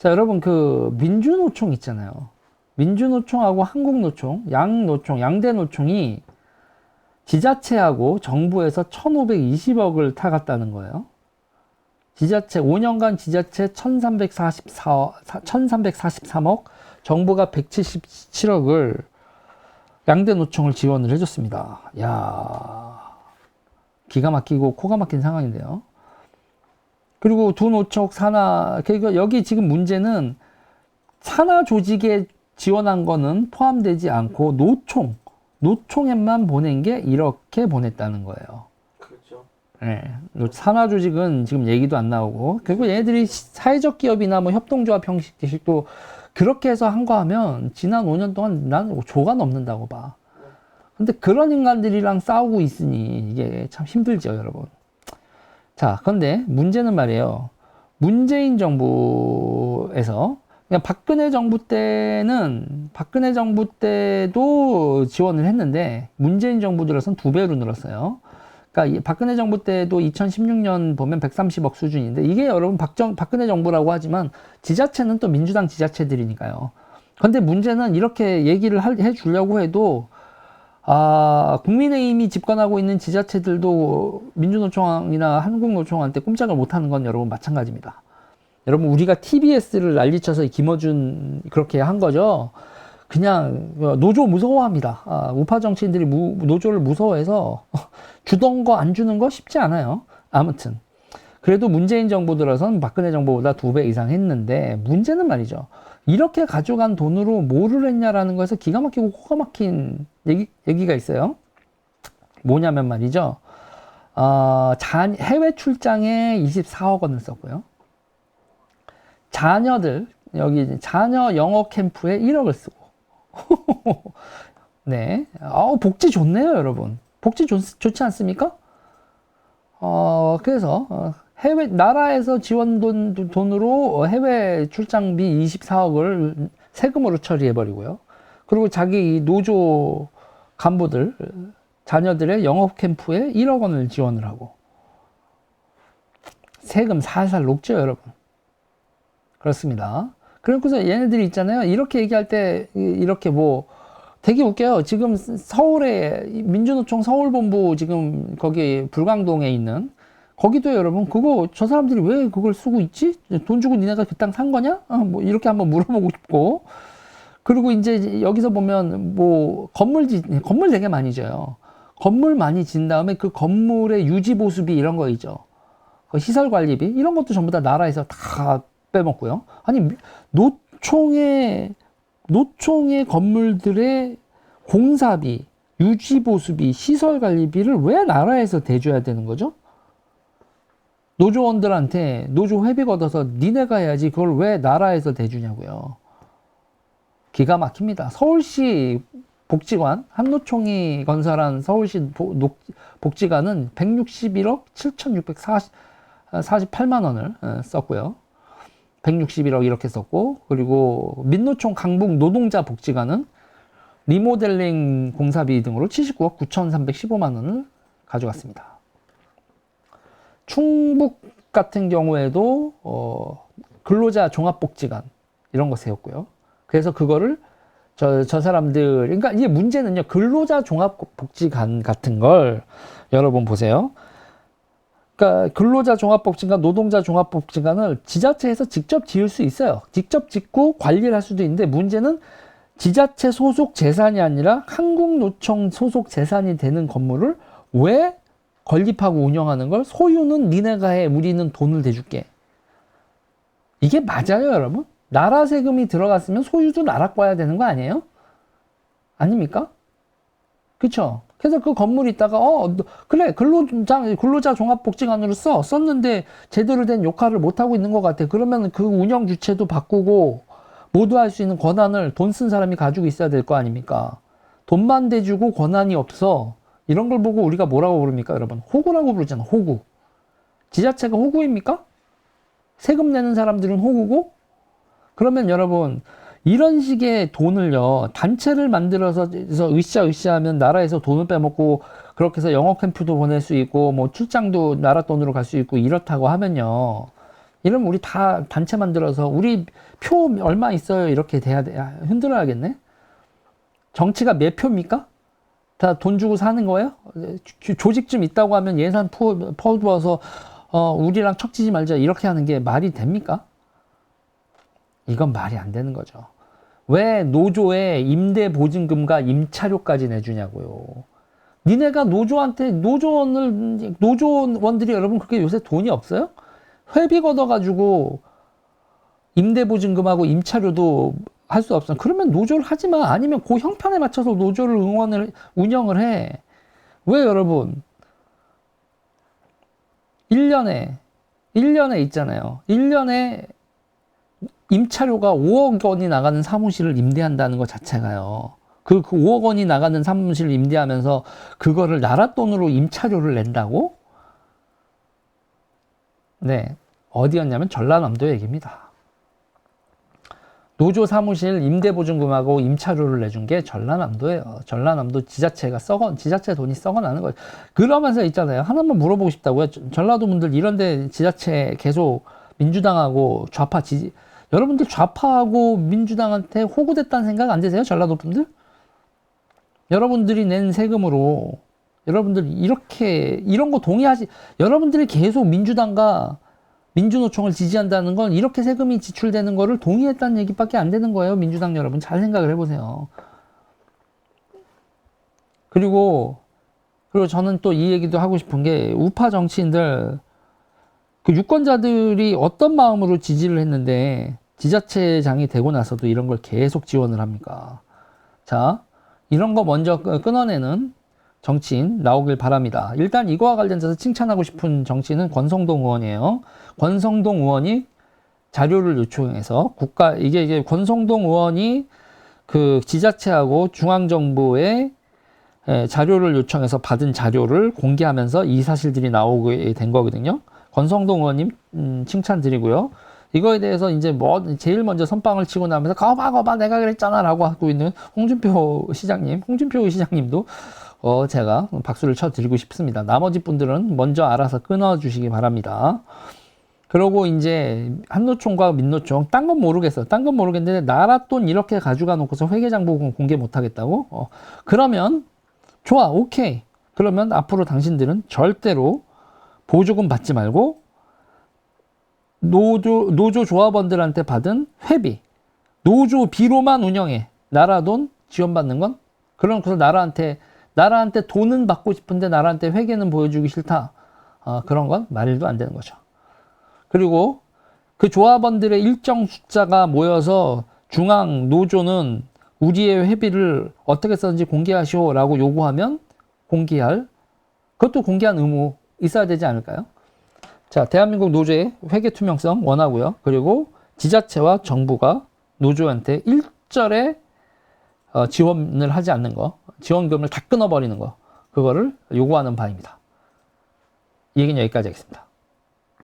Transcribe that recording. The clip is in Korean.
자, 여러분, 그, 민주노총 있잖아요. 민주노총하고 한국노총, 양노총, 양대노총이 지자체하고 정부에서 1520억을 타갔다는 거예요. 지자체, 5년간 지자체 1343억, 정부가 177억을 양대노총을 지원을 해줬습니다. 야, 기가 막히고 코가 막힌 상황인데요. 그리고 두 노총 산하, 그러니까 여기 지금 문제는 산하 조직에 지원한 거는 포함되지 않고 노총에만 보낸 게 이렇게 보냈다는 거예요. 그렇죠. 네. 산하 조직은 지금 얘기도 안 나오고, 그리고 얘네들이 사회적 기업이나 뭐 협동조합 형식도 그렇게 해서 한 거 하면 지난 5년 동안 나는 조가 넘는다고 봐. 근데 그런 인간들이랑 싸우고 있으니 이게 참 힘들죠, 여러분. 자, 그런데 문제는 말이에요. 문재인 정부에서 그냥 박근혜 정부 때도 지원을 했는데 문재인 정부 들어선 2배로 늘었어요. 그러니까 박근혜 정부 때도 2016년 보면 130억 수준인데 이게 여러분 박근혜 정부라고 하지만 지자체는 또 민주당 지자체들이니까요. 근데 문제는 이렇게 얘기를 해 주려고 해도 국민의힘이 집권하고 있는 지자체들도 민주노총이나 한국노총한테 꼼짝을 못하는 건 여러분 마찬가지입니다. 여러분 우리가 TBS를 난리쳐서 김어준 그렇게 한 거죠. 그냥 노조 무서워합니다. 우파 정치인들이 노조를 무서워해서 주던 거 안 주는 거 쉽지 않아요. 아무튼 그래도 문재인 정부 들어선 박근혜 정부보다 2배 이상 했는데 문제는 말이죠. 이렇게 가져간 돈으로 뭐를 했냐라는 거에서 기가 막히고 코가 막힌 얘기가 있어요. 뭐냐면 말이죠. 해외 출장에 24억 원을 썼고요. 여기 자녀 영어 캠프에 1억을 쓰고. 네. 복지 좋네요, 여러분. 복지 좋지 않습니까? 그래서, 나라에서 지원 돈으로 해외 출장비 24억을 세금으로 처리해버리고요. 그리고 자기 노조 간부들, 자녀들의 영업 캠프에 1억 원을 지원을 하고. 세금 살살 녹죠, 여러분. 그렇습니다. 그래서 얘네들이 있잖아요. 이렇게 얘기할 때, 이렇게 뭐, 되게 웃겨요. 지금 서울에, 민주노총 서울본부 지금 거기 불광동에 있는, 거기도 여러분, 저 사람들이 왜 그걸 쓰고 있지? 돈 주고 니네가 그 땅 산 거냐? 뭐, 이렇게 한번 물어보고 싶고. 그리고 이제 여기서 보면, 뭐, 건물 되게 많이 져요. 건물 많이 진 다음에 그 건물의 유지보수비 이런 거 있죠. 그 시설관리비? 이런 것도 전부 다 나라에서 다 빼먹고요. 아니, 노총의 건물들의 공사비, 유지보수비, 시설관리비를 왜 나라에서 대줘야 되는 거죠? 노조원들한테 노조 회비 걷어서 니네가 해야지 그걸 왜 나라에서 대주냐고요. 기가 막힙니다. 서울시 복지관, 한노총이 건설한 서울시 복지관은 161억 7,648만 원을 썼고요. 161억 이렇게 썼고, 그리고 민노총 강북 노동자 복지관은 리모델링 공사비 등으로 79억 9,315만 원을 가져갔습니다. 충북 같은 경우에도 근로자 종합복지관 이런 거 세웠고요. 그래서 그거를 저 사람들, 그러니까 이게 문제는요, 근로자 종합복지관 같은 걸 여러분 보세요. 그러니까 근로자 종합복지관, 노동자 종합복지관을 지자체에서 직접 지을 수 있어요. 직접 짓고 관리를 할 수도 있는데 문제는 지자체 소속 재산이 아니라 한국노총 소속 재산이 되는 건물을 왜 건립하고 운영하는 걸 소유는 니네가 해, 우리는 돈을 대줄게. 이게 맞아요, 여러분? 나라 세금이 들어갔으면 소유도 나라 거야 되는 거 아니에요? 아닙니까? 그쵸? 그래서 그 건물 있다가 그래 근로자 종합복지관으로 썼는데 제대로 된 역할을 못하고 있는 것 같아. 그러면 그 운영 주체도 바꾸고 모두 할 수 있는 권한을 돈 쓴 사람이 가지고 있어야 될 거 아닙니까? 돈만 대주고 권한이 없어. 이런 걸 보고 우리가 뭐라고 부릅니까, 여러분? 호구라고 부르잖아, 호구. 지자체가 호구입니까? 세금 내는 사람들은 호구고? 그러면 여러분, 이런 식의 돈을요, 단체를 만들어서 으쌰으쌰하면 나라에서 돈을 빼먹고, 그렇게 해서 영어 캠프도 보낼 수 있고, 뭐 출장도 나라 돈으로 갈 수 있고, 이렇다고 하면요, 이러면 우리 다 단체 만들어서 우리 표 얼마 있어요 이렇게 돼야 돼. 흔들어야겠네. 정치가 몇 표입니까? 다 돈 주고 사는 거예요? 조직 좀 있다고 하면 예산 퍼부어서 우리랑 척지지 말자 이렇게 하는 게 말이 됩니까? 이건 말이 안 되는 거죠. 왜 노조에 임대보증금과 임차료까지 내주냐고요. 니네가 노조원들이 여러분 그렇게 요새 돈이 없어요? 회비 걷어가지고 임대보증금하고 임차료도 할 수 없어. 그러면 노조를 하지 마. 아니면 그 형편에 맞춰서 노조를 운영을 해. 왜 여러분? 1년에 있잖아요. 1년에 임차료가 5억 원이 나가는 사무실을 임대한다는 것 자체가요. 그 5억 원이 나가는 사무실을 임대하면서 그거를 나라 돈으로 임차료를 낸다고? 네. 어디였냐면 전라남도 얘기입니다. 노조 사무실 임대보증금하고 임차료를 내준 게 전라남도예요. 전라남도 지자체 돈이 썩어나는 거예요. 그러면서 있잖아요. 하나만 물어보고 싶다고요. 전라도 분들 이런데 지자체 계속 민주당하고 여러분들 좌파하고 민주당한테 호구됐다는 생각 안 드세요? 전라도 분들? 여러분들이 낸 세금으로 여러분들 이런 거 여러분들이 계속 민주당과 민주노총을 지지한다는 건 이렇게 세금이 지출되는 거를 동의했다는 얘기밖에 안 되는 거예요. 민주당 여러분 잘 생각을 해보세요. 그리고 저는 또 이 얘기도 하고 싶은 게 우파 정치인들 그 유권자들이 어떤 마음으로 지지를 했는데 지자체장이 되고 나서도 이런 걸 계속 지원을 합니까? 자, 이런 거 먼저 끊어내는 정치인 나오길 바랍니다. 일단 이거와 관련돼서 칭찬하고 싶은 정치인은 권성동 의원이에요. 권성동 의원이 자료를 요청해서 이게 권성동 의원이 그 지자체하고 중앙정부에 자료를 요청해서 받은 자료를 공개하면서 이 사실들이 나오게 된 거거든요. 권성동 의원님 칭찬드리고요. 이거에 대해서 이제 제일 먼저 선빵을 치고 나면서 거봐 내가 그랬잖아 라고 하고 있는 홍준표 시장님도 제가 박수를 쳐드리고 싶습니다. 나머지 분들은 먼저 알아서 끊어주시기 바랍니다. 그러고 이제 한노총과 민노총, 딴 건 모르겠어요. 딴 건 모르겠는데 나라 돈 이렇게 가져가 놓고서 회계장부 공개 못하겠다고? 그러면 좋아, 오케이. 그러면 앞으로 당신들은 절대로 보조금 받지 말고 노조 조합원들한테 받은 회비, 노조비로만 운영해. 나라 돈 지원받는 건? 그러고서 나라한테 돈은 받고 싶은데 나라한테 회계는 보여주기 싫다. 그런 건 말도 안 되는 거죠. 그리고 그 조합원들의 일정 숫자가 모여서 중앙 노조는 우리의 회비를 어떻게 썼는지 공개하시오라고 요구하면 그것도 공개한 의무 있어야 되지 않을까요? 자, 대한민국 노조의 회계 투명성 원하고요. 그리고 지자체와 정부가 노조한테 일절에 지원을 하지 않는 거, 지원금을 다 끊어버리는 거, 그거를 요구하는 바입니다. 이 얘기는 여기까지 하겠습니다.